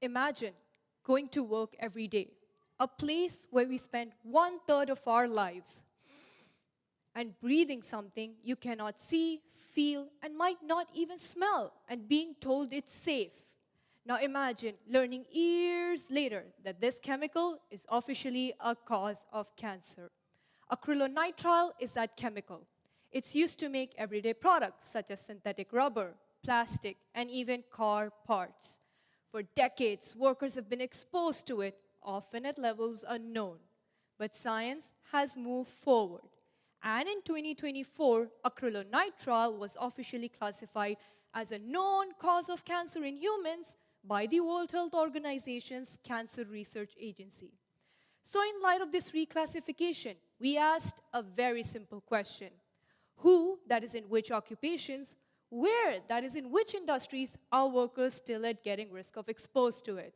Imagine going to work every day, a place where we spend 1/3 of our lives, and breathing something you cannot see, feel, and might not even smell, and being told it's safe. Now imagine learning years later that this chemical is officially a cause of cancer. Acrylonitrile is that chemical. It's used to make everyday products such as synthetic rubber, plastic, and even car parts. For decades, workers have been exposed to it, often at levels unknown. But science has moved forward. And in 2024, acrylonitrile was officially classified as a known cause of cancer in humans by the World Health Organization's Cancer Research Agency. So in light of this reclassification, we asked a very simple question. Who, that is in which occupations, where, that is in which industries, are workers still at getting risk of exposed to it?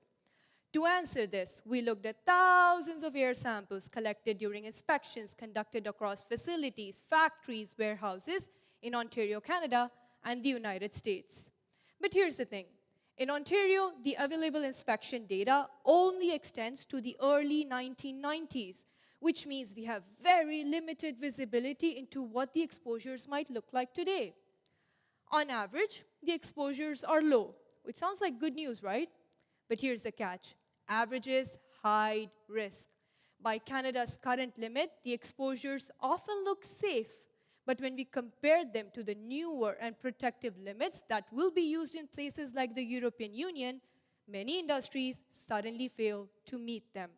To answer this, we looked at thousands of air samples collected during inspections conducted across facilities, factories, warehouses in Ontario, Canada, and the United States. But here's the thing. In Ontario, the available inspection data only extends to the early 1990s, which means we have very limited visibility into what the exposures might look like today. On average, the exposures are low, which sounds like good news, right? But here's the catch. Averages hide risk. By Canada's current limit, the exposures often look safe. But when we compare them to the newer and protective limits that will be used in places like the European Union, many industries suddenly fail to meet them.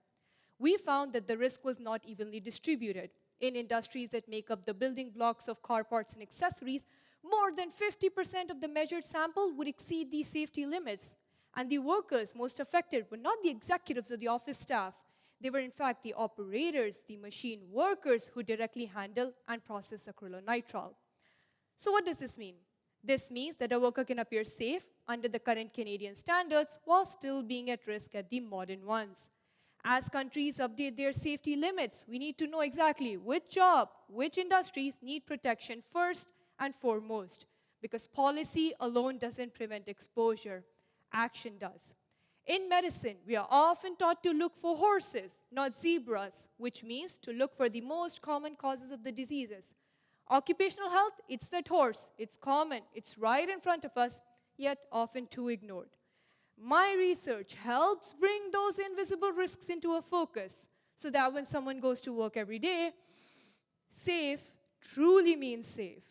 We found that the risk was not evenly distributed. In industries that make up the building blocks of car parts and accessories, more than 50% of the measured sample would exceed these safety limits. And the workers most affected were not the executives or the office staff. They were, in fact, the operators, the machine workers who directly handle and process acrylonitrile. So what does this mean? This means that a worker can appear safe under the current Canadian standards while still being at risk at the modern ones. As countries update their safety limits, we need to know exactly which job, which industries need protection first and foremost. Because policy alone doesn't prevent exposure. Action does. In medicine, we are often taught to look for horses, not zebras, which means to look for the most common causes of the diseases. Occupational health, it's that horse. It's common. It's right in front of us, yet often too ignored. My research helps bring those invisible risks into a focus so that when someone goes to work every day, safe truly means safe.